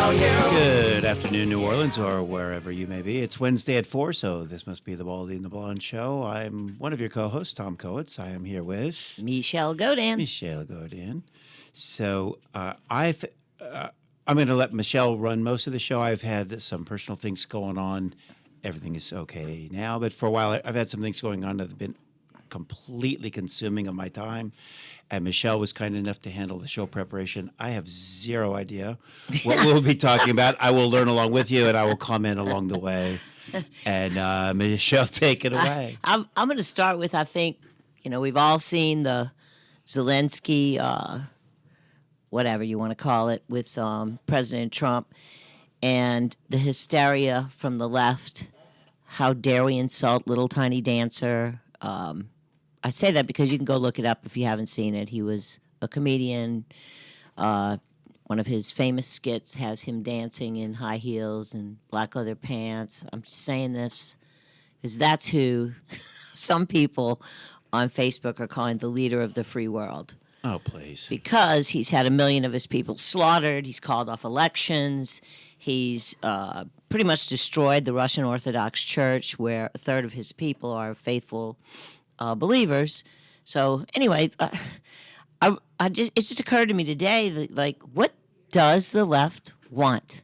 Good afternoon, New Orleans, or wherever you may be. It's Wednesday at 4, so this must be the Baldy and the Blonde show. I'm one of your co-hosts, Tom Kowitz. I am here with Michele Godin. Michele Godin. So I'm going to let Michele run most of the show. I've had some personal things going on. Everything is okay now, but for a while I've had some things going on that have been completely consuming of my time. And Michele was kind enough to handle the show preparation. I have zero idea what we'll be talking about. I will learn along with you, and I will comment along the way. And Michele, take it away. I'm going to start with, I think, we've all seen the Zelensky, whatever you want to call it, with President Trump, and the hysteria from the left. How dare we insult little tiny dancer? I say that because you can go look it up if you haven't seen it. He was a comedian. One of his famous skits has him dancing in high heels and black leather pants. I'm just saying this because that's who some people on Facebook are calling the leader of the free world. Oh, please. Because he's had 1 million of his people slaughtered. He's called off elections. He's pretty much destroyed the Russian Orthodox Church, where a third of his people are faithful believers. So anyway, it just occurred to me today that, like, what does the left want?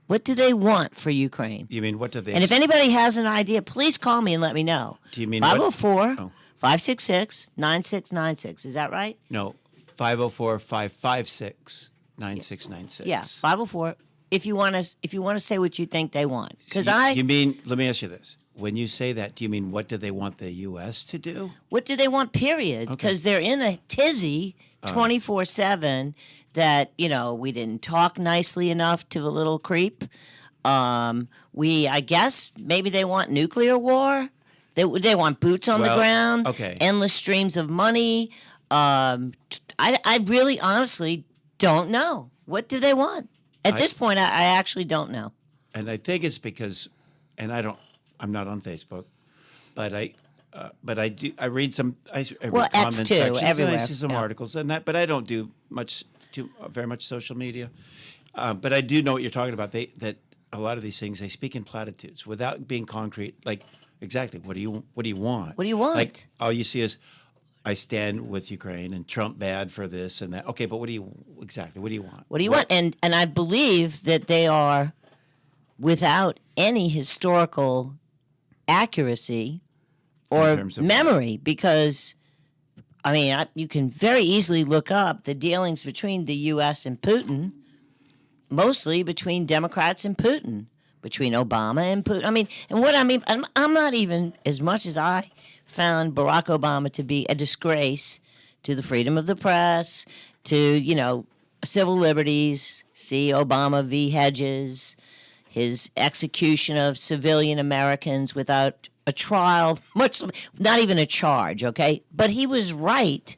What do they want for Ukraine? You mean what do they? And if anybody has an idea, please call me and let me know. Do you mean 504-566-9696? Is that right? No, 504-556-9696. Yeah, 504. If you want to say what you think they want, because You mean? Let me ask you this. When you say that, do you mean what do they want the U.S. to do? What do they want, period? Because they're in a tizzy 24/7 that, we didn't talk nicely enough to the little creep. I guess, maybe they want nuclear war. They want boots on the ground, endless streams of money. I really, honestly don't know. What do they want? At this point, I actually don't know. And I think it's because, I'm not on Facebook, but I read some. I read comment X too, sections, everywhere. And I see some articles and that, but I don't do very much social media. But I do know what you're talking about. That a lot of these things they speak in platitudes without being concrete. Like exactly, what do you want? What do you want? Like all you see is, I stand with Ukraine and Trump bad for this and that. Okay, but what do you want? What do you want? And I believe that they are without any historical accuracy or memory, because you can very easily look up the dealings between the U.S. and Putin, mostly between Democrats and Putin, between Obama and Putin. I'm not even, as much as I found Barack Obama to be a disgrace to the freedom of the press, to, civil liberties, see Obama v. Hedges, his execution of civilian Americans without a trial, not even a charge, okay? But he was right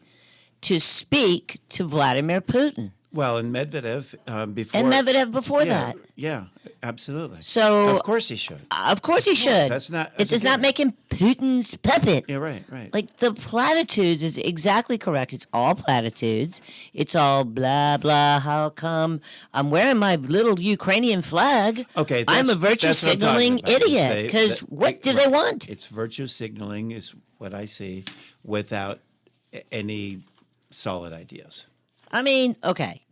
to speak to Vladimir Putin. Well, and Medvedev before. And Medvedev before that. Yeah, absolutely. So of course he should. Of course he should. It does not make him Putin's puppet. Yeah, right. Like the platitudes is exactly correct. It's all platitudes. It's all blah blah. How come I'm wearing my little Ukrainian flag? Okay, I'm a virtue signaling idiot. Because what do they want? It's virtue signaling is what I see, without any solid ideas. Okay.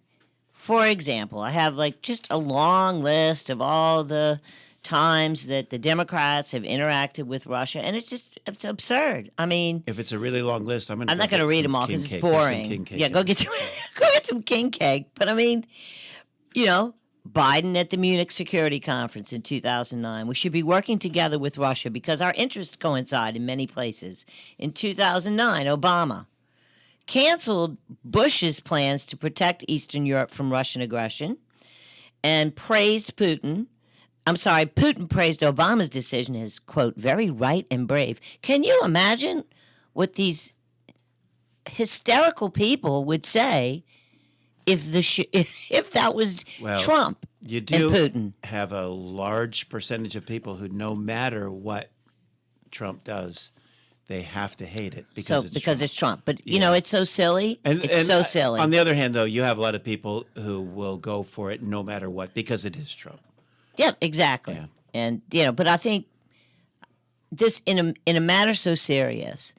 For example, I have just a long list of all the times that the Democrats have interacted with Russia, and it's absurd. If it's a really long list, I'm not going to read them all because it's boring. Yeah, go get some king cake. But Biden at the Munich Security Conference in 2009. We should be working together with Russia because our interests coincide in many places. In 2009, Obama canceled Bush's plans to protect Eastern Europe from Russian aggression and praised Putin. Putin praised Obama's decision as, quote, very right and brave. Can you imagine what these hysterical people would say if that was Trump you do and Putin? Have a large percentage of people who, no matter what Trump does, they have to hate it because it's Trump. But Yeah. it's so silly. It's so silly. On the other hand, though, you have a lot of people who will go for it no matter what because it is Trump. Yeah, exactly. Yeah. And but I think this in a matter so serious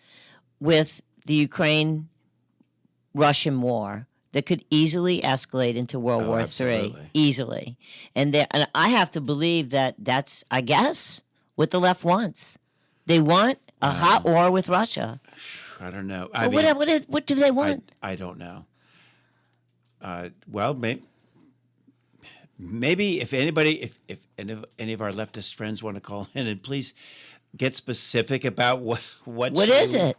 with the Ukraine-Russian war that could easily escalate into World War III, absolutely. easily. And I have to believe that's, I guess, what the left wants. They want a hot war with Russia. I don't know. What do they want? I don't know. Well, maybe if anybody, if any of our leftist friends want to call in, and please get specific about what is it?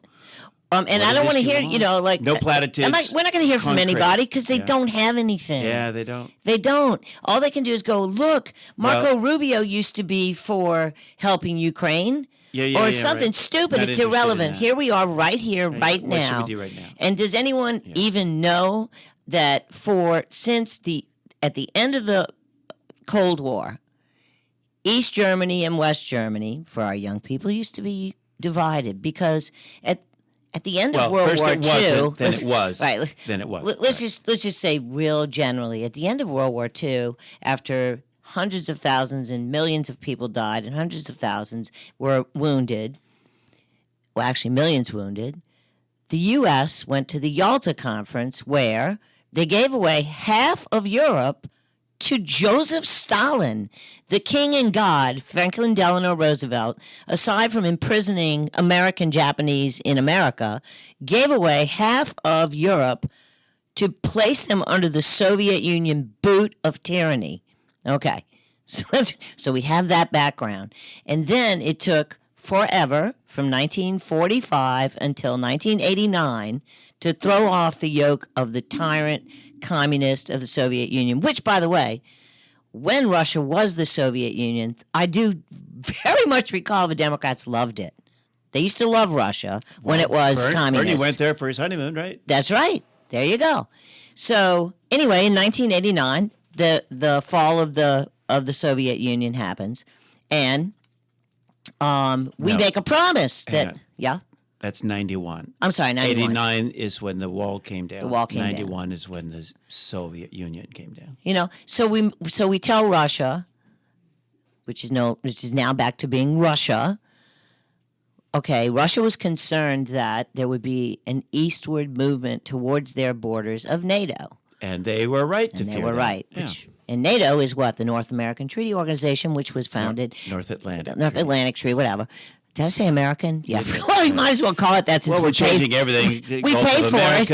And I don't want to hear, like no platitudes. We're not going to hear from concrete. Anybody because they don't have anything. Yeah, they don't. They don't. All they can do is go, look, Marco Rubio used to be for helping Ukraine. Or something stupid. It's irrelevant. Here we are right here, right now. What should we do right now? And does anyone even know that at the end of the Cold War, East Germany and West Germany, for our young people, used to be divided because at the end of World War II, then it was. Right. Then it was. Let's just say real generally, at the end of World War II, after hundreds of thousands and millions of people died and hundreds of thousands were wounded, well, actually millions wounded, the U.S. went to the Yalta Conference where they gave away half of Europe to Joseph Stalin, the king and god, Franklin Delano Roosevelt, aside from imprisoning American Japanese in America, gave away half of Europe to place them under the Soviet Union boot of tyranny. Okay, so we have that background. And then it took forever, from 1945 until 1989, to throw off the yoke of the tyrant communist of the Soviet Union, which, by the way, when Russia was the Soviet Union, I do very much recall the Democrats loved it. They used to love Russia when it was communist. Bernie went there for his honeymoon, right? That's right. There you go. So anyway, in 1989, the fall of the Soviet Union happens, and we make a promise that That's 91. I'm sorry, 91. 89 is when the wall came down. The wall came 91 is when the Soviet Union came down. So we tell Russia, which is now back to being Russia. Okay, Russia was concerned that there would be an eastward movement towards their borders of NATO. And they were right to fear that. They were right. Yeah. And NATO is what? The North American Treaty Organization, which was founded... North Atlantic. Atlantic Treaty, whatever. Did I say American? Yeah. Well, we might as well call it that since we're changing everything. We pay for it.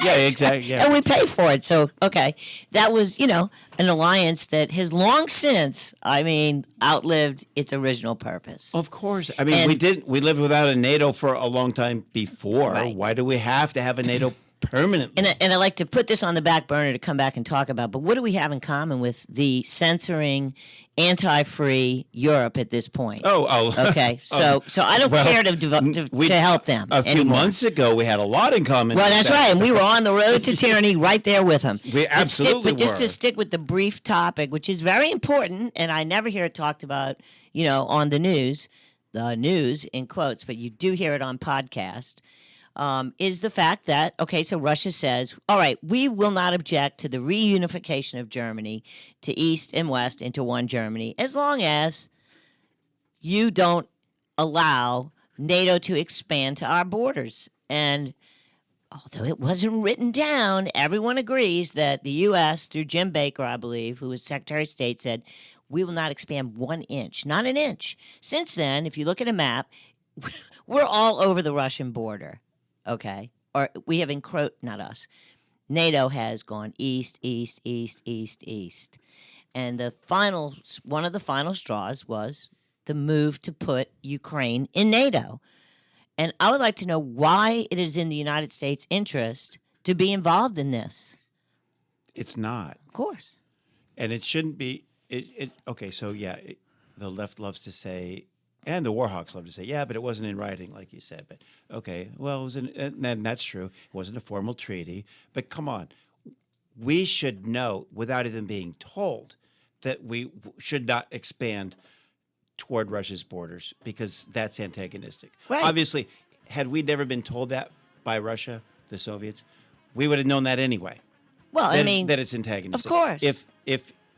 Yeah, exactly. Yeah. And we pay for it. So, okay. That was, an alliance that has long since, outlived its original purpose. Of course. We lived without a NATO for a long time before. Right. Why do we have to have a NATO permanently? And I like to put this on the back burner to come back and talk about, but what do we have in common with the censoring, anti-free Europe at this point? Okay, so I don't care to help them A few anymore. months ago, we had a lot in common. Well, that's right, and we were on the road to tyranny right there with them. We absolutely But just to stick with the brief topic, which is very important, and I never hear it talked about, on the news in quotes, but you do hear it on podcast. Is the fact that, so Russia says, all right, we will not object to the reunification of Germany to East and West into one Germany as long as you don't allow NATO to expand to our borders. And although it wasn't written down, everyone agrees that the U.S., through Jim Baker, I believe, who was Secretary of State, said, we will not expand 1 inch, not an inch. Since then, if you look at a map, we're all over the Russian border. Okay, or we have not us. NATO has gone east, east, east, east, east, and one of the final straws was the move to put Ukraine in NATO. And I would like to know why it is in the United States' interest to be involved in this. It's not, of course, and it shouldn't be. The left loves to say. And the Warhawks love to say, yeah, but it wasn't in writing, like you said. But, okay, well, it was and that's true. It wasn't a formal treaty. But come on. We should know, without even being told, that we should not expand toward Russia's borders because that's antagonistic. Right. Obviously, had we never been told that by Russia, the Soviets, we would have known that anyway. Well, that I mean, that it's antagonistic. of course.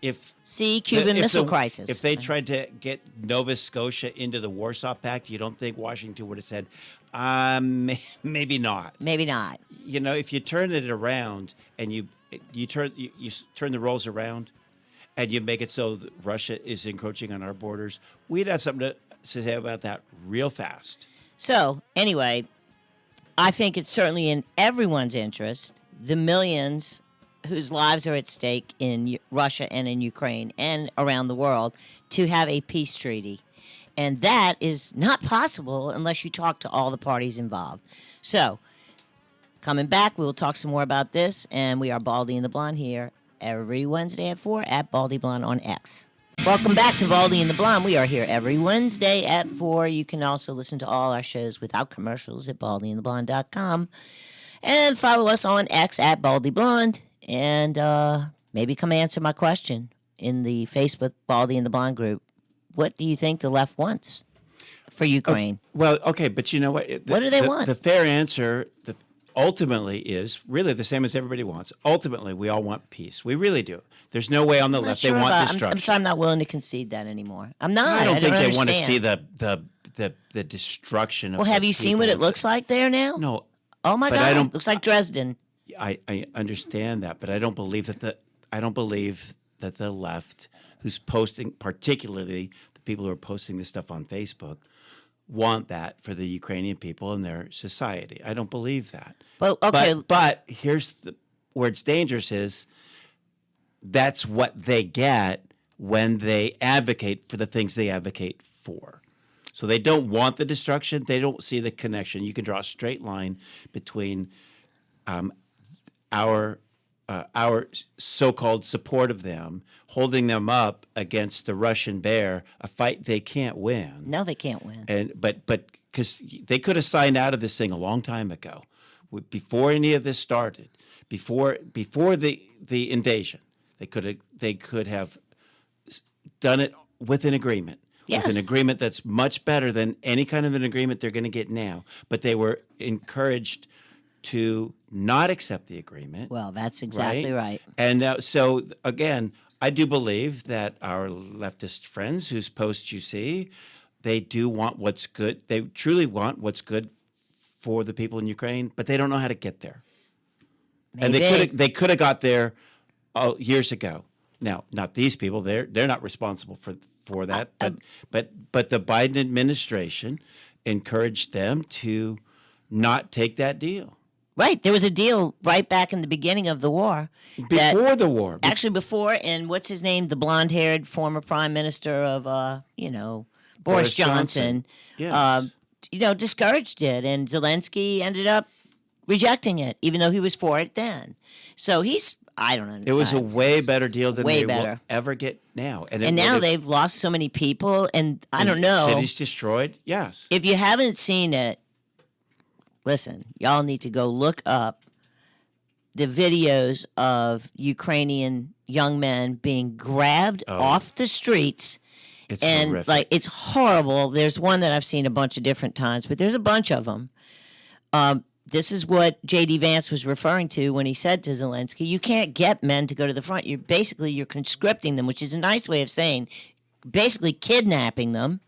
If see Cuban Missile Crisis. If they tried to get Nova Scotia into the Warsaw Pact, you don't think Washington would have said, maybe not. Maybe not. You know, if you turn it around and you turn the roles around, and you make it so that Russia is encroaching on our borders, we'd have something to say about that real fast. So anyway, I think it's certainly in everyone's interest, the millions whose lives are at stake in Russia and in Ukraine and around the world, to have a peace treaty. And that is not possible unless you talk to all the parties involved. So, coming back, we will talk some more about this. And we are Baldy and the Blonde here every Wednesday at 4 at Baldy Blonde on X. Welcome back to Baldy and the Blonde. We are here every Wednesday at 4. You can also listen to all our shows without commercials at baldyandtheblonde.com. And follow us on X at Baldy Blonde. And maybe come answer my question in the Facebook Baldy and the Blonde group. What do you think the left wants for Ukraine? Well, okay, but you know what? What do they want? The fair answer ultimately is really the same as everybody wants. Ultimately, we all want peace. We really do. There's no way on the left they want destruction. I'm sorry, I'm not willing to concede that anymore. I'm not. I don't think they want to see understand. the destruction of Well, have you seen what it people. looks like there now? No. Oh my but God! I don't- It looks like Dresden. I understand that, but I don't believe that the left, who's posting, particularly the people who are posting this stuff on Facebook, want that for the Ukrainian people and their society. I don't believe that. But okay, But here's where it's dangerous is that's what they get when they advocate for the things they advocate for. So they don't want the destruction. They don't see the connection. You can draw a straight line between our so-called support of them, holding them up against the Russian bear, a fight they can't win. no, they can't win. But because they could have signed out of this thing a long time ago, before any of this started, before the invasion, they could have done it with an agreement. Yes. With an agreement that's much better than any kind of an agreement they're going to get now. But they were encouraged to not accept the agreement. Well, that's exactly right. And so, again, I do believe that our leftist friends whose posts you see, they do want what's good. They truly want what's good for the people in Ukraine, but they don't know how to get there. Maybe. And they could have got there years ago. Now, not these people. They're not responsible for that. But the Biden administration encouraged them to not take that deal. Right. There was a deal right back in the beginning of the war. Before the war. Actually, before, and what's his name? The blonde-haired former prime minister of, Boris Johnson. Yes. Discouraged it. And Zelensky ended up rejecting it, even though he was for it then. So I don't know. It was a way better deal than way they better. will ever get now. And now they've lost so many people, and I don't know. Cities destroyed, yes. If you haven't seen it, listen, y'all need to go look up the videos of Ukrainian young men being grabbed off the streets. It's and horrific. it's horrible. There's one that I've seen a bunch of different times, but there's a bunch of them. This is what J.D. Vance was referring to when he said to Zelensky, you can't get men to go to the front. You're conscripting them, which is a nice way of saying basically kidnapping them.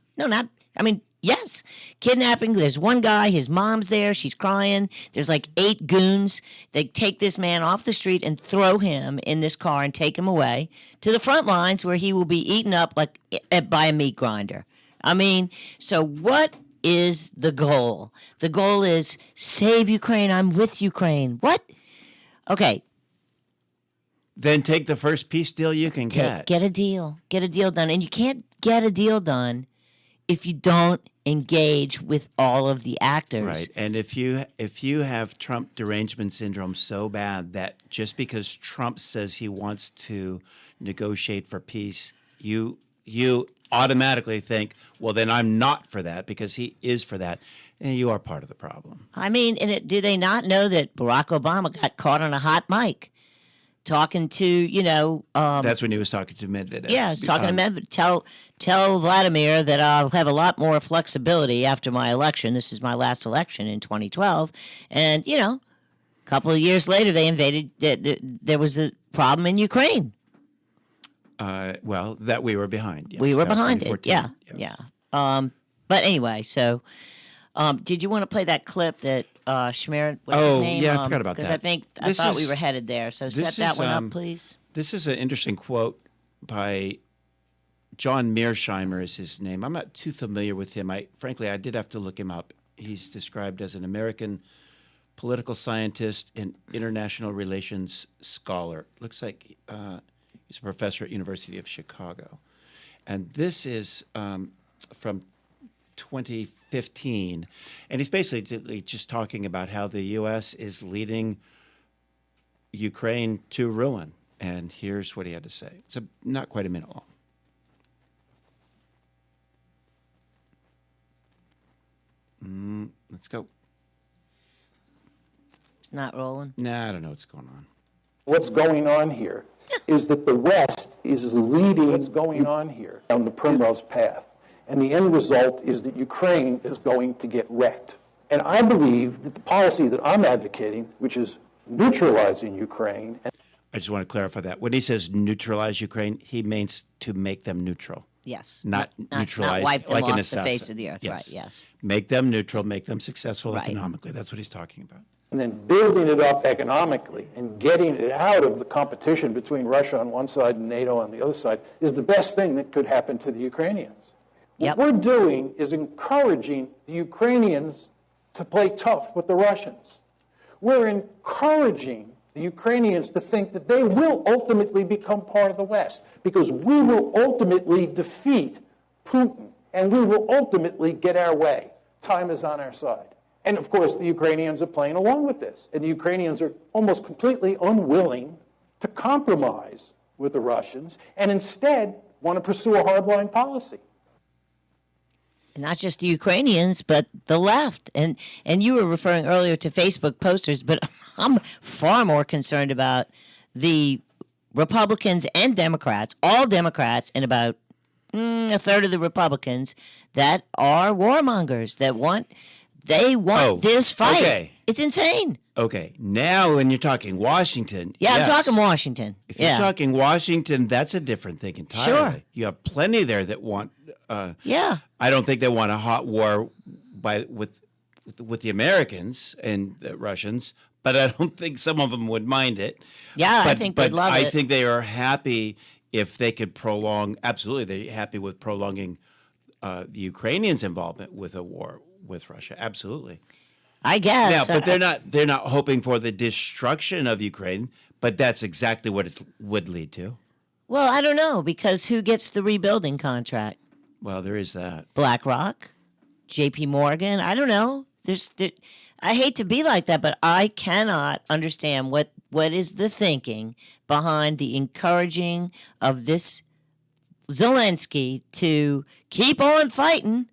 Yes, kidnapping. There's one guy, his mom's there, she's crying. There's like 8 goons. They take this man off the street and throw him in this car and take him away to the front lines where he will be eaten up by a meat grinder. So what is the goal? The goal is save Ukraine. I'm with Ukraine. What? Okay. Then take the first peace deal you can get. Get a deal. Get a deal done. And you can't get a deal done if you don't engage with all of the actors. Right. And if you have Trump derangement syndrome so bad that just because Trump says he wants to negotiate for peace, you automatically think, well, then I'm not for that because he is for that. And you are part of the problem. Do they not know that Barack Obama got caught on a hot mic talking to, That's when he was talking to Medvedev. yeah, I was talking to Medvedev. Tell Vladimir that I'll have a lot more flexibility after my election. This is my last election in 2012. And, a couple of years later, they invaded. There was a problem in Ukraine. Well, that we were behind. Yes. We were That was behind it. 2014. Yeah, Yes. yeah. But anyway, so did you want to play that clip that Schmerin? What's Oh, his name? yeah, I forgot about Because that. I thought we is- were headed there. So set this that is, one up, please. This is an interesting quote by John Mearsheimer is his name. I'm not too familiar with him. Frankly, I did have to look him up. He's described as an American political scientist and international relations scholar. Looks like he's a professor at University of Chicago. And this is from 2015. And he's basically just talking about how the U.S. is leading Ukraine to ruin. And here's what he had to say. It's not quite a minute long. Let's go. It's not rolling. Nah, I don't know what's going on. What's going on here is that the West is leading what's going on here down the primrose path. And the end result is that Ukraine is going to get wrecked. And I believe that the policy that I'm advocating, which is neutralizing Ukraine. I just want to clarify that. When he says neutralize Ukraine, he means to make them neutral. Yes. Not neutralize, not wipe them like off an the assassin. face of the earth. Right. Yes. Make them neutral, make them successful Right. economically. That's what he's talking about. And then building it up economically and getting it out of the competition between Russia on one side and NATO on the other side is the best thing that could happen to the Ukrainians. Yep. What we're doing is encouraging the Ukrainians to play tough with the Russians. We're encouraging the Ukrainians to think that they will ultimately become part of the West because we will ultimately defeat Putin and we will ultimately get our way. Time is on our side. And of course, the Ukrainians are playing along with this. And the Ukrainians are almost completely unwilling to compromise with the Russians and instead want to pursue a hardline policy. Not just the Ukrainians, but the left. And you were referring earlier to Facebook posters, but I'm far more concerned about the Republicans and Democrats, all Democrats, and about a third of the Republicans that are warmongers, that want this fight. Okay. It's insane. Okay, now when you're talking Washington, Yeah, yes. I'm talking Washington. If you're talking Washington, that's a different thing entirely. Sure. You have plenty there that want. Yeah. I don't think they want a hot war with the Americans and the Russians, but I don't think some of them would mind it. Yeah, but, I think they'd love it. I think they are happy if they could prolong. Absolutely, they're happy with prolonging the Ukrainians' involvement with a war with Russia. Absolutely. I guess. Now, but they're not hoping for the destruction of Ukraine, but that's exactly what it would lead to. Well, I don't know, because who gets the rebuilding contract? Well, there is that. BlackRock, J.P. Morgan. I don't know. I hate to be like that, but I cannot understand what is the thinking behind the encouraging of this Zelensky to keep on fighting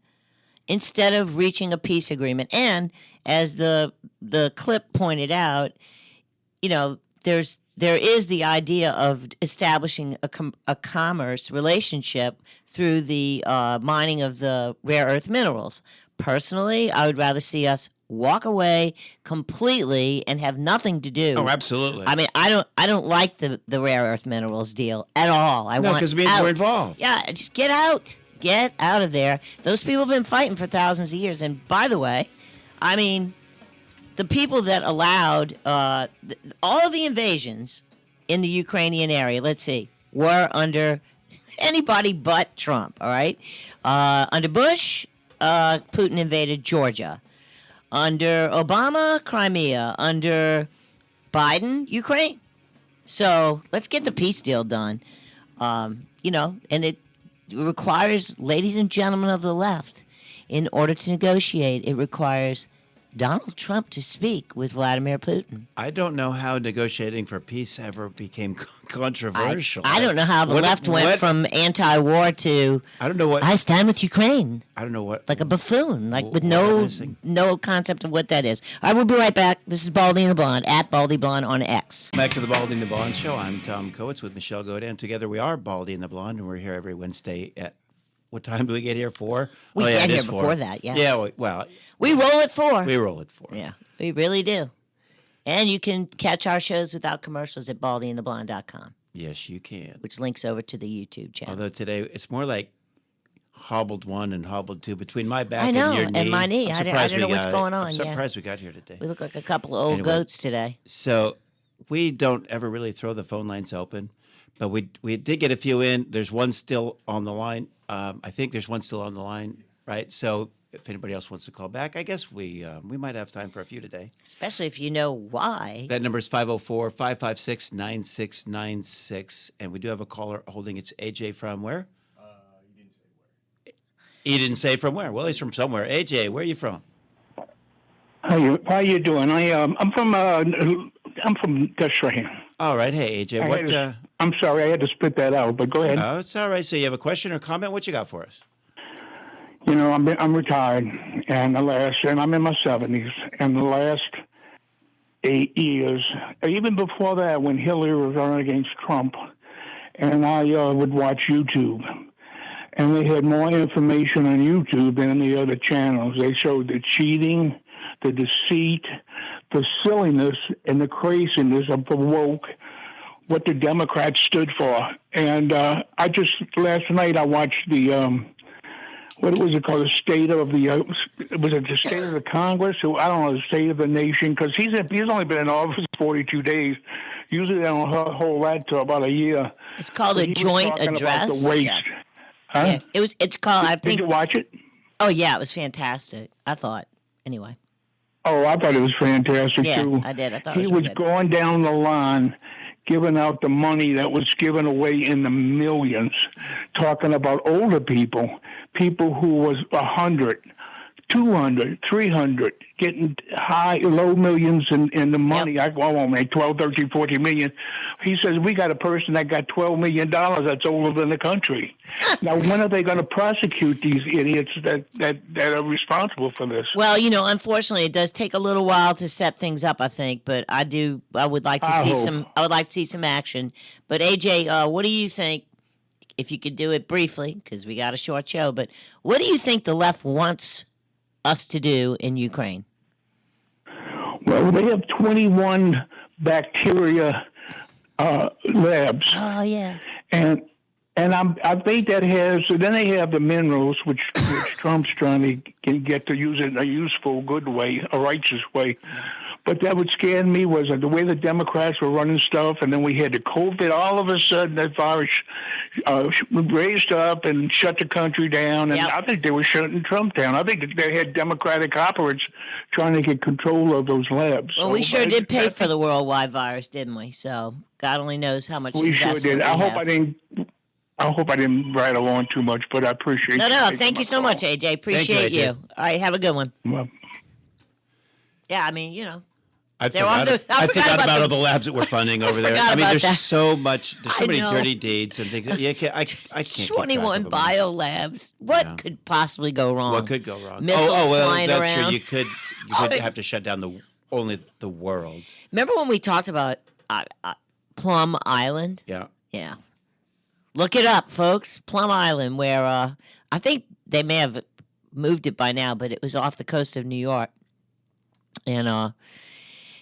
instead of reaching a peace agreement. And as the clip pointed out, there is the idea of establishing a commerce relationship through the mining of the rare earth minerals. Personally, I would rather see us walk away completely and have nothing to do. Oh, absolutely. I mean, I don't like the rare earth minerals deal at all. I No, want 'cause it means out. we're involved. Yeah, just get out. Get out of there. Those people have been fighting for thousands of years. And by the way, I mean, the people that allowed all the invasions in the Ukrainian area, let's see, were under anybody but Trump, all right? Under Bush, Putin invaded Georgia. Under Obama, Crimea. Under Biden, Ukraine. So let's get the peace deal done. And it requires, ladies and gentlemen of the left, in order to negotiate, it requires Donald Trump to speak with Vladimir Putin. I don't know how negotiating for peace ever became controversial. I don't know how the left went from anti-war to I don't know what I stand with Ukraine. I don't know what Like a buffoon, like with what am I no missing? concept of what that is. I will be right back. This is Baldy and the Blonde at Baldy Blonde on X. Back to the Baldy and the Blonde show. I'm Tom Kowitz with Michele Godin. Together we are Baldy and the Blonde, and we're here every Wednesday at what time do we get here? 4? We oh, yeah, get it here is 4. before that, yes. Yeah, well, We roll at 4. we roll at 4. Yeah, we really do. And you can catch our shows without commercials at baldyandtheblonde.com, Yes, you can. which links over to the YouTube channel. Although today it's more like hobbled 1 and hobbled 2 between my back I know, and your knee. and my knee. I'm I surprised don't know we what's got- going on, I'm yeah. surprised we got here today. We look like a couple of old Anyway. goats today. So we don't ever really throw the phone lines open, but we did get a few in. There's one still on the line. I think there's one still on the line, right? So if anybody else wants to call back, I guess we might have time for a few today. Especially if you know why. That number is 504-556-9696, and we do have a caller holding. It's AJ from where? He didn't say from where. Well, he's from somewhere. AJ, where are you from? How you doing? I'm from Dutch right here. All right. Hey, AJ. What? I'm sorry, I had to spit that out, but go ahead. Oh, it's all right. So you have a question or comment? What you got for us? You know, I'm retired, and I'm in my 70s, and the last 8 years, even before that, when Hillary was running against Trump, and I would watch YouTube, and they had more information on YouTube than the other channels. They showed the cheating, the deceit, the silliness, and the craziness of the woke, what the Democrats stood for. And last night I watched the, what was it called, the state of the, was it the state of the Congress? I don't know, the state of the nation, because he's only been in office 42 days. Usually they don't hold that to about a year. It's called But a he was joint talking about address. the waste. Yeah. Huh? Yeah. It's called, I Did think. you watch it? Oh, yeah, it was fantastic. I thought. Anyway. Oh, I thought it was fantastic, Yeah, too. I did. I thought it He was was good. going down the line, giving out the money that was given away in the millions, talking about older people who was 100, 200, 300, getting low millions in the money. Yep. I won't make 12, 13, 14 million. He says, we got a person that got $12 million that's older than the country. Now, when are they going to prosecute these idiots that are responsible for this? Well, you know, unfortunately, it does take a little while to set things up, I think, but I would like to I see hope. I would like to see some action. But AJ, what do you think, if you could do it briefly, because we got a short show, but what do you think the left wants us to do in Ukraine? Well, they have 21 bacteria labs, Oh, yeah. and I think that has. So then they have the minerals, which Trump's trying to get to use it in a useful, good way, a righteous way. But that what scared me was the way the Democrats were running stuff, and then we had the COVID. All of a sudden, that virus raised up and shut the country down. And Yep. I think they were shutting Trump down. I think that they had Democratic operatives trying to get control of those labs. Well, So we sure I- did pay for the worldwide virus, didn't we? So God only knows how much We sure investment did. I hope have. I hope I didn't ride along too much, but I appreciate. No, you no, taking thank my you so call. much, AJ. Appreciate AJ. you. All right, have a good one. Well, Yeah, I mean, you know. I They're on forgot, the- I I forgot forgot about about the- all the labs that we're funding over there. forgot I mean, about there's that. so much. There's so I many know. dirty deeds and things. Yeah, I can't. keep track 21 of them. bio labs. What Yeah. could possibly go wrong? What could go wrong? Missiles well, flying that's around. true. You could Oh, it- have to shut down only the world. Remember when we talked about Plum Island? Yeah. Yeah. Look it up, folks. Plum Island, where I think they may have moved it by now, but it was off the coast of New York. And,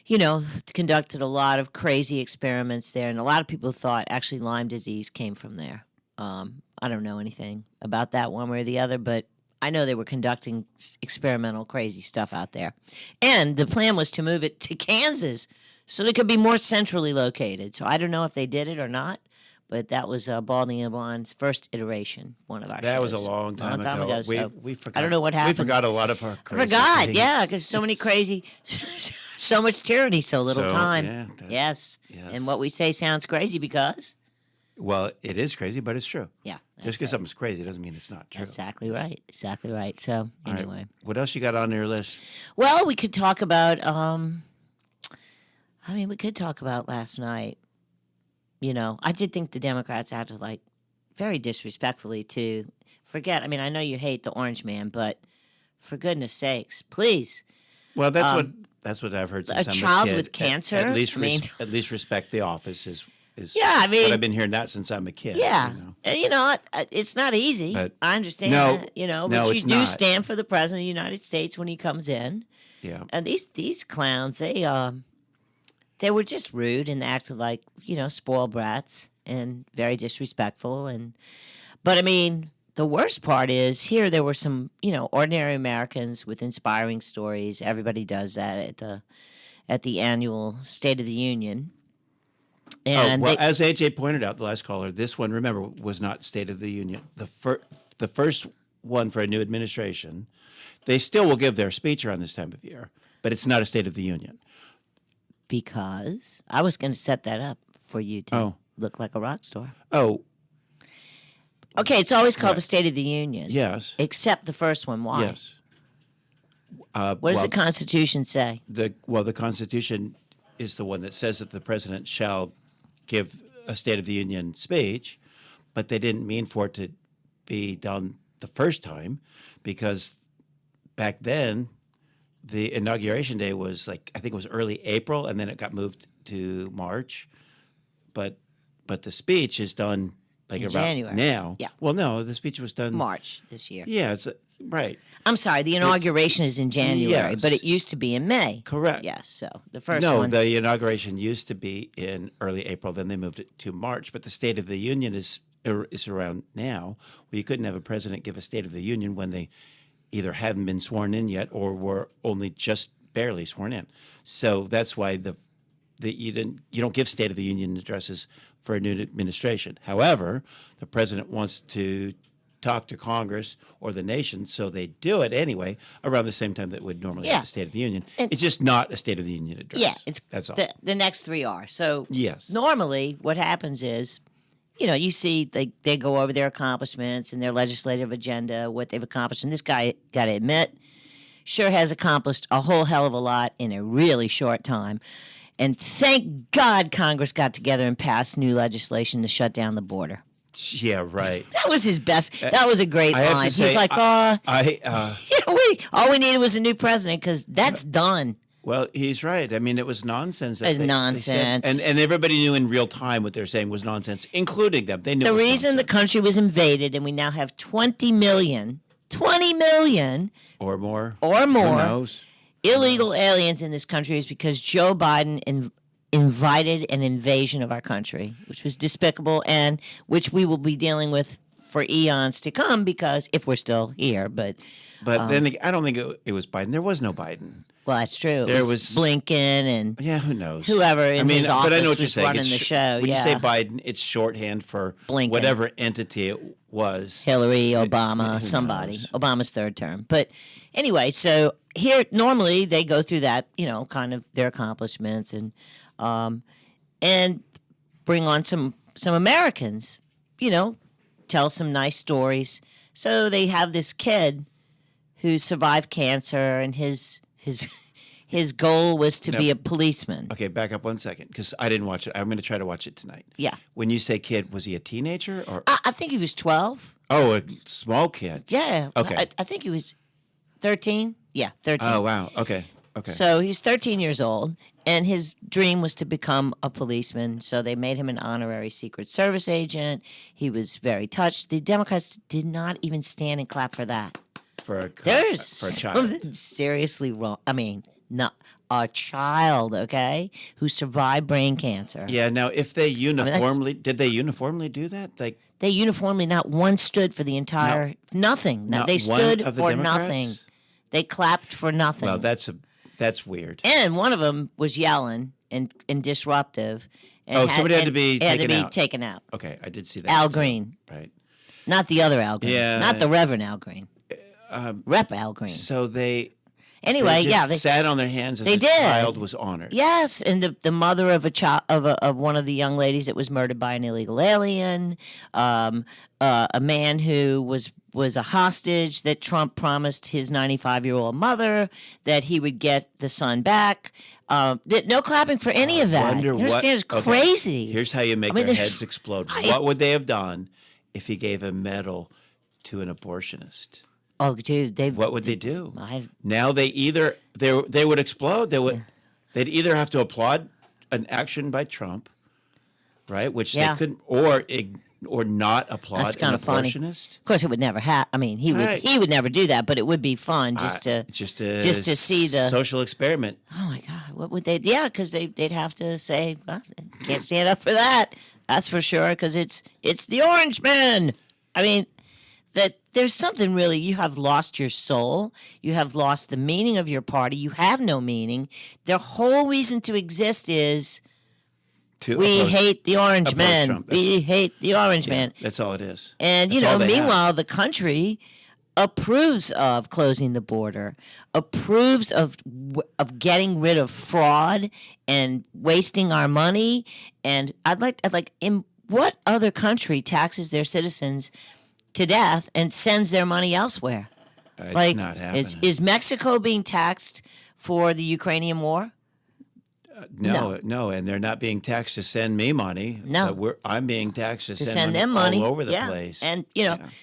you know, conducted a lot of crazy experiments there. And a lot of people thought actually Lyme disease came from there. I don't know anything about that one way or the other, but I know they were conducting experimental crazy stuff out there. And the plan was to move it to Kansas so they could be more centrally located. So I don't know if they did it or not, but that was Baldy and the Blonde's first iteration, one of our That was a shows. long time ago. So We forgot. I don't know what We happened. forgot a lot of our I crazy forgot, things. yeah, because so many crazy, so much tyranny, so little So, time. yeah, that's- yes. yes. And what we say sounds crazy because Well, it is crazy, but it's true. Yeah. Just because something's crazy doesn't mean it's not true. Exactly right. Exactly right. So All right. anyway, What else you got on your list? well, we could talk about. We could talk about last night. I did think the Democrats acted like very disrespectfully to forget. I mean, I know you hate the orange man, but for goodness sakes, please. Well, that's what I've heard since A I'm child a kid. with cancer? At least, I mean- at least respect the office is. Yeah, I mean- But I've been hearing that since I'm a kid. Yeah, You know? and it's not easy. But- I understand No, that. no, But you it's do not. stand for the president of the United States when he comes in. Yeah. And these clowns, they were just rude and acted like spoiled brats and very disrespectful. But I mean, the worst part is here there were some ordinary Americans with inspiring stories. Everybody does that at the annual State of the Union. And as AJ pointed out, the last caller, this one, remember, was not State of the Union. The first one for a new administration, they still will give their speech around this time of year, but it's not a State of the Union. because I was going to set that up for you to look like a rock star. Oh, Okay, it's always called the State of the Union. yes. Except the first one. Why? Yes. What does the Constitution say? The Constitution is the one that says that the president shall give a State of the Union speech, but they didn't mean for it to be done the first time because back then the inauguration day was I think it was early April, and then it got moved to March. But the speech is done In around January. now. Yeah. Well, no, the speech was done March this year. Yeah, it's right. I'm sorry, the inauguration is in January, Yes. but it used to be in May. Correct. Yes, so the first No, one. the inauguration used to be in early April. Then they moved it to March. But the State of the Union is around now. Well, you couldn't have a president give a State of the Union when they either hadn't been sworn in yet or were only just barely sworn in. So that's why you don't give State of the Union addresses for a new administration. However, the president wants to talk to Congress or the nation, so they do it anyway around the same time that would normally have a State of the Union. It's just not a State of the Union address. Yeah, that's all. The next three are. So Yes. normally what happens is, you see they go over their accomplishments and their legislative agenda, what they've accomplished. And this guy, got to admit, sure has accomplished a whole hell of a lot in a really short time. And thank God Congress got together and passed new legislation to shut down the border. Yeah, right. That was his best. That was a great I have to line. He's say, like, all we needed was a new president because that's done. Well, he's right. I mean, it was nonsense. It was nonsense. And everybody knew in real time what they're saying was nonsense, including them. They knew The it was reason the nonsense. country was invaded and we now have 20 million or more. or more Who knows? illegal aliens in this country is because Joe Biden invited an invasion of our country, which was despicable and which we will be dealing with for eons to come because if we're still here. But then I don't think it was Biden. There was no Biden. well, that's true. There It was was- Blinken and Yeah, who knows? whoever in his office but I know what you're was saying. running It's the show. When yeah. you say Biden, it's shorthand for Blinken. whatever entity it was. Hillary, Obama, who somebody. knows? Obama's third term. But anyway, so here normally they go through that, kind of their accomplishments and bring on some Americans, tell some nice stories. So they have this kid who survived cancer and his goal was to be a policeman. Okay, back up 1 second because I didn't watch it. I'm going to try to watch it tonight. Yeah. When you say kid, was he a teenager or? I think he was 12. Oh, a small kid. Yeah. Okay. I think he was 13. Yeah, 13. Oh, wow. Okay. Okay. So he's 13 years old, and his dream was to become a policeman. So they made him an honorary Secret Service agent. He was very touched. The Democrats did not even stand and clap for that. for There's a child. something seriously wrong. I mean, not a child, okay, who survived brain cancer. Yeah. Now, if they that's- did they uniformly do that? Like, They uniformly, not one stood for the entire nothing. not they one stood of the for Democrats? nothing. They clapped for nothing. well, that's weird. And one of them was yelling and disruptive. And somebody had to be taken out. Okay, I did see that. Al Green, Right. not the other Al Green, Yeah. not the Reverend Al Green, Rep Al Green. So they. Anyway, They just sat on their hands as they a did. child was honored. Yes, and the mother of of one of the young ladies that was murdered by an illegal alien, a man who was a hostage that Trump promised his 95-year-old mother that he would get the son back. No clapping for any of that. You understand? It's crazy. Here's how you make their heads explode. What would they have done if he gave a medal to an abortionist? Oh, dude, what would they do? Now they would explode. They'd either have to applaud an action by Trump, right? Which they couldn't, or not applaud That's an kind of funny. abortionist. Of course, it would never happen. I mean, he would never do that, but it would be fun just to see the social experiment. Oh my God, what would they? Yeah, because they'd have to say, well, can't stand up for that. That's for sure, because it's the Orange Man. I mean, that there's something really. You have lost your soul. You have lost the meaning of your party. You have no meaning. Their whole reason to exist is we hate the Orange Man. We hate the Orange Man. That's all it is. And meanwhile, the country approves of closing the border, approves of getting rid of fraud and wasting our money. And I'd like in what other country taxes their citizens to death and sends their money elsewhere? It's not happening. Is Mexico being taxed for the Ukrainian war? No, and they're not being taxed to send me money. No, I'm being taxed to send them money all over the place. And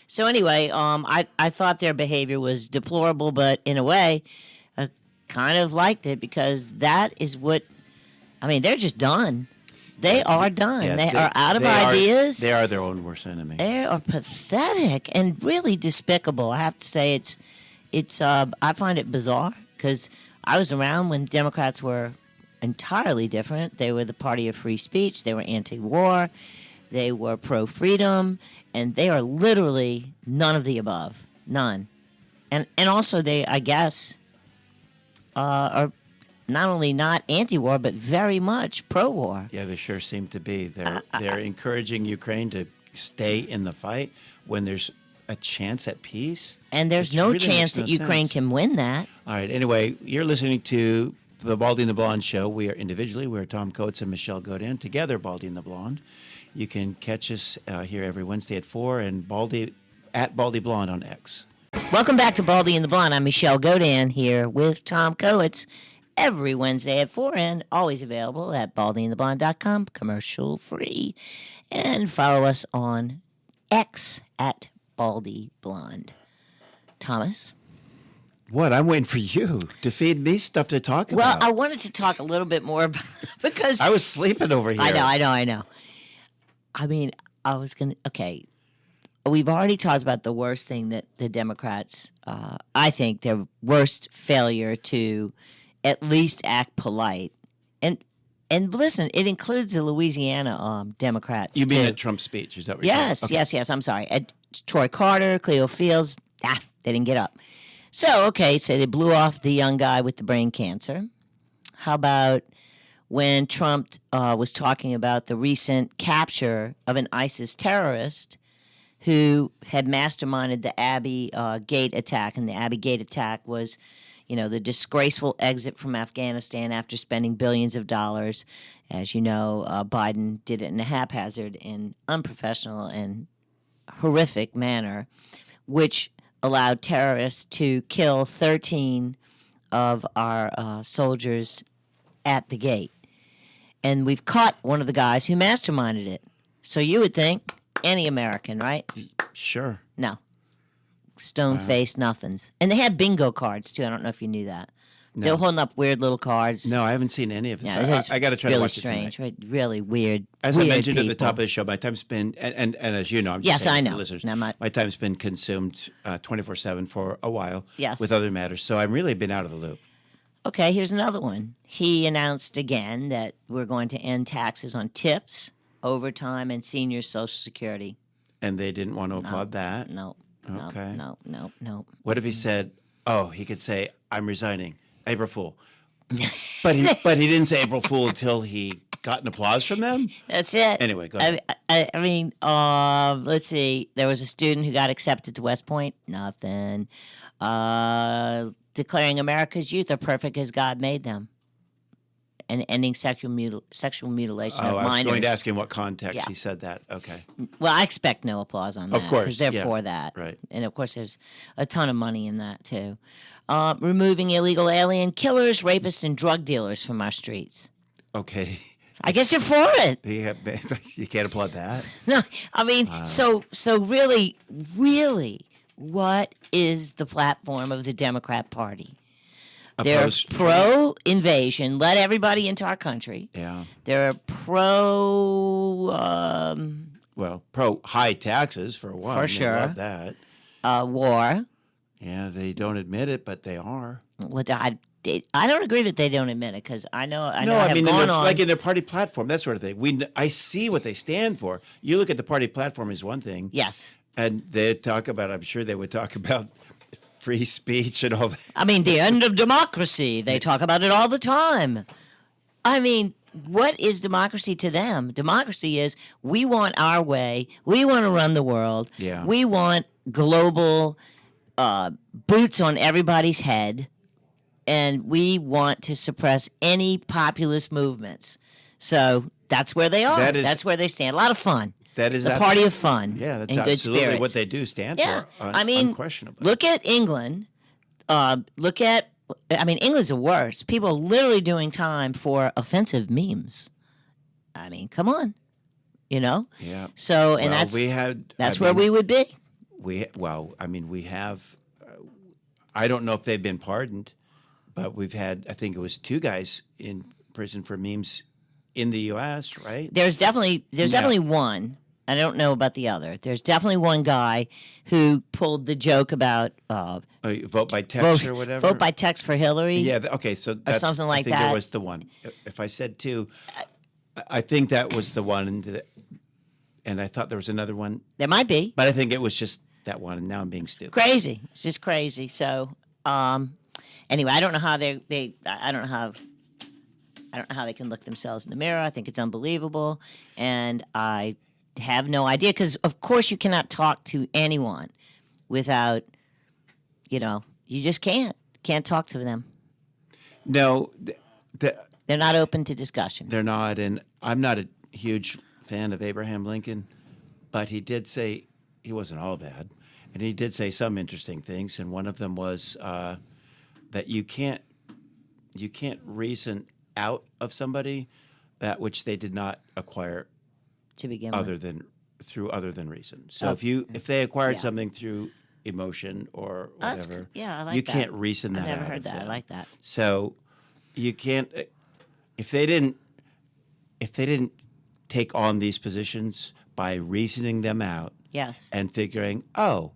so anyway, I thought their behavior was deplorable, but in a way, I kind of liked it because that is what they're just done. They are done. Yeah, they are out of ideas. They are their own worst enemy. They are pathetic and really despicable. I have to say, it's. I find it bizarre because I was around when Democrats were entirely different. They were the party of free speech. They were anti-war. They were pro-freedom, and they are literally none of the above. None. And also they, I guess, are not only not anti-war, but very much pro-war. Yeah, they sure seem to be. They're encouraging Ukraine to stay in the fight when there's a chance at peace. And there's no chance that Ukraine can win that. All right. Anyway, you're listening to the Baldy and the Blonde show. We are individually. We're Tom Coates and Michele Godin. Together, Baldy and the Blonde. You can catch us here every Wednesday at 4 and at Baldy Blonde on X. Welcome back to Baldy and the Blonde. I'm Michele Godin here with Tom Coates every Wednesday at 4 and always available at baldyandtheblonde.com, commercial free. And follow us on X at Baldy Blonde. Thomas? What? I'm waiting for you to feed me stuff to talk about. Well, I wanted to talk a little bit more about, because I was sleeping over here. I know. I mean, I was going to, okay. We've already talked about the worst thing that the Democrats, I think their worst failure to at least act polite. And listen, it includes the Louisiana Democrats. You mean too. at Trump's speech? Is that what you're talking? Yes. I'm sorry. At Troy Carter, Cleo Fields, they didn't get up. So they blew off the young guy with the brain cancer. How about when Trump was talking about the recent capture of an ISIS terrorist who had masterminded the Abbey gate attack? And the Abbey gate attack was, the disgraceful exit from Afghanistan after spending billions of dollars. As you know, Biden did it in a haphazard and unprofessional and horrific manner, which allowed terrorists to kill 13 of our soldiers at the gate. And we've caught one of the guys who masterminded it. So you would think any American, right? Sure. No. Stone-faced nothings. And they had bingo cards, too. I don't know if you knew that. No. They were holding up weird little cards. No, I haven't seen any of this. Yeah, I got to try really to watch strange, it tonight. right? Really weird. As weird I mentioned people. at the top of the show, my time's been, and as you know, I'm just Yes, saying I to know. the listeners, No, my time's been consumed 24/7 for a while with other matters. So I've really been out of the loop. Okay, here's another one. He announced again that we're going to end taxes on tips, overtime, and senior Social Security. And they didn't want to applaud that? No. Okay. No. What if he said, he could say, I'm resigning, April Fool. but he didn't say April Fool until he got an applause from them? That's it. Anyway, go ahead. I mean, let's see. There was a student who got accepted to West Point. Nothing. declaring America's youth are perfect as God made them, and ending sexual mutilation of I was minors. going to ask in what context Yeah. he said that. Okay. Well, I expect no applause on that. Of course, because they're yeah. for that, Right. And of course, there's a ton of money in that too. Removing illegal alien killers, rapists, and drug dealers from our streets. Okay. I guess you're for it. You can't applaud that. No, I mean, so really, what is the platform of the Democrat Party? They're Opposed- pro-invasion, let everybody into our country. Yeah. They're pro Well, pro high taxes for one. For They sure. love that. war. Yeah, they don't admit it, but they are. I don't agree that they don't admit it because I know I have mean, gone on. like in their party platform, that sort of thing. I see what they stand for. You look at the party platform as one thing, Yes. and they talk about. I'm sure they would talk about free speech and all that. I mean, the end of democracy. They talk about it all the time. I mean, what is democracy to them? Democracy is we want our way. We want to run the world. Yeah. We want global boots on everybody's head. And we want to suppress any populist movements. So that's where they are. That's where they stand. A lot of fun. That is the party of fun. Yeah, that's and good absolutely spirits. what they do stand Yeah, for. I mean, Unquestionably. look at England. England's the worst. People are literally doing time for offensive memes. I mean, come on, Yeah. So, and Well, that's where we would be. We have. I don't know if they've been pardoned, but we've had. I think it was 2 guys in prison for memes in the U.S. Right? There's definitely one. I don't know about the other. There's definitely one guy who pulled the joke about Vote by text or whatever. Vote by text for Hillary. Yeah. Okay. So that's something like I think that. It was the one. If I said 2, I think that was the one. And I thought there was another one, There might be. but I think it was just that one. And now I'm being stupid. Crazy. It's just crazy. So, anyway, I don't know how I don't know how they can look themselves in the mirror. I think it's unbelievable, and I have no idea because, of course, you cannot talk to anyone without, you just can't talk to them. No, They're not open to discussion. they're not. And I'm not a huge fan of Abraham Lincoln, but he did say he wasn't all bad, and he did say some interesting things. And one of them was that you can't reason out of somebody that which they did not acquire To begin other with. than reason. So if they acquired something through emotion or That's whatever, I like you that. can't reason that I've never out heard of that. I them. like that. So you can't if they didn't take on these positions by reasoning them out Yes. and figuring, oh,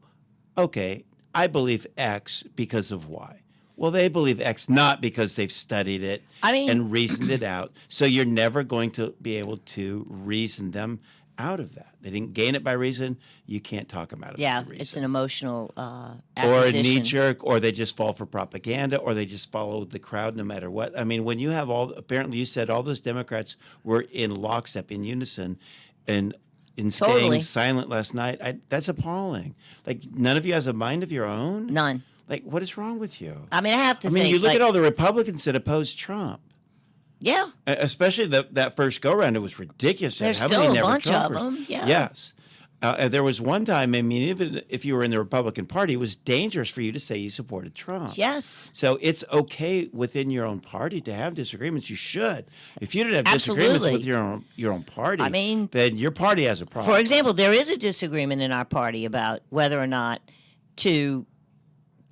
okay, I believe X because of Y. Well, they believe X not because they've studied it and reasoned it out. So you're never going to be able to reason them out of that. They didn't gain it by reason. You can't talk them out of Yeah, it. Reason. it's an emotional Or a acquisition. knee jerk, or they just fall for propaganda, or they just follow the crowd no matter what. I mean, when you have apparently you said all those Democrats were in lockstep, in unison, and in Totally. staying silent last night. That's appalling. Like, none of you has a mind of your own? None. Like, what is wrong with you? I mean, I have to I mean, think. you look at all the Republicans that opposed Trump. Yeah. Especially that first go-round, it was ridiculous. There's How still many a never bunch of Trumpers? them, yeah. Yes. There was one time, I mean, even if you were in the Republican Party, it was dangerous for you to say you supported Trump. Yes. So it's okay within your own party to have disagreements. You should. If you didn't have disagreements Absolutely. with your own party, I mean, then your party has a problem. For example, there is a disagreement in our party about whether or not to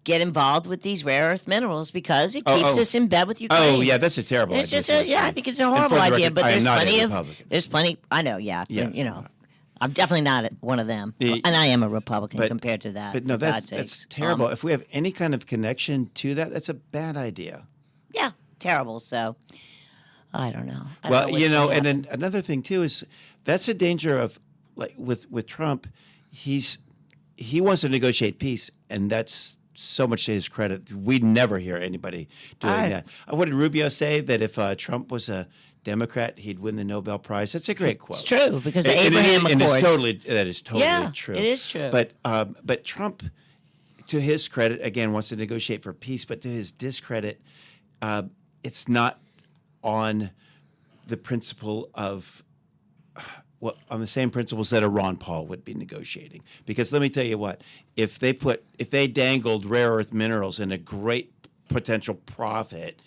get involved with these rare earth minerals because it keeps us in bed with Ukraine. Oh, yeah, that's a terrible It's idea. just I think it's a And for horrible the idea, record, but I am there's not a plenty Republican. there's plenty, I know, yeah, Yeah. you know, I'm definitely not one of them, and I am a Republican compared to that. But no, for God's that's sakes. terrible. If we have any kind of connection to that, that's a bad idea. Yeah, terrible. So, I don't know. I don't Well, what's gonna and happen. then another thing too is that's a danger of like with Trump, he wants to negotiate peace, and that's so much to his credit. We never hear anybody doing that. What did Rubio say? That if Trump was a Democrat, he'd win the Nobel Prize. That's a great quote. It's true because the And Abraham and Accords. that is totally Yeah, true. it is true. But Trump, to his credit, again, wants to negotiate for peace, but to his discredit, it's not on the principle of, well, on the same principles that a Ron Paul would be negotiating. Because let me tell you what, if they dangled rare earth minerals and a great potential profit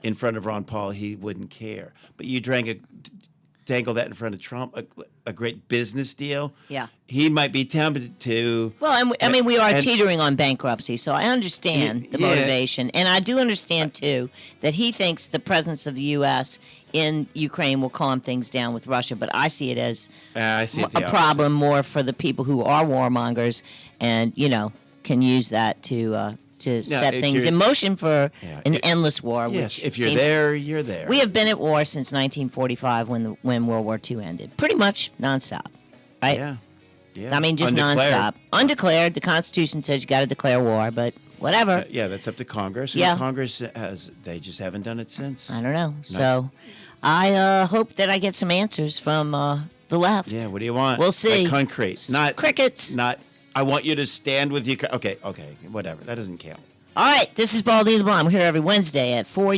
in front of Ron Paul, he wouldn't care. But you dangle that in front of Trump, a great business deal. Yeah. He might be tempted to. Well, I mean, we are teetering on bankruptcy, so I understand the Yeah. motivation. And I do understand, too, that he thinks the presence of the U.S. in Ukraine will calm things down with Russia. But I see it as I see it the a problem more for the people who are warmongers and, can use that to set things in motion for an endless war. Yes, which if you're seems, there, you're there. We have been at war since 1945 when World War II ended. Pretty much nonstop, right? Yeah. Yeah. I mean, just Undeclared. nonstop. Undeclared. The Constitution says you got to declare war, but whatever. Yeah, that's up to Congress. And Yeah. Congress they just haven't done it since. I don't know. So I hope that I get some answers from the left. Yeah, what do you want? We'll see. Like concrete. Not crickets. Not, I want you to stand with Ukraine. Okay, whatever. That doesn't count. All right, this is Baldy and The Blonde. We're here every Wednesday at 4.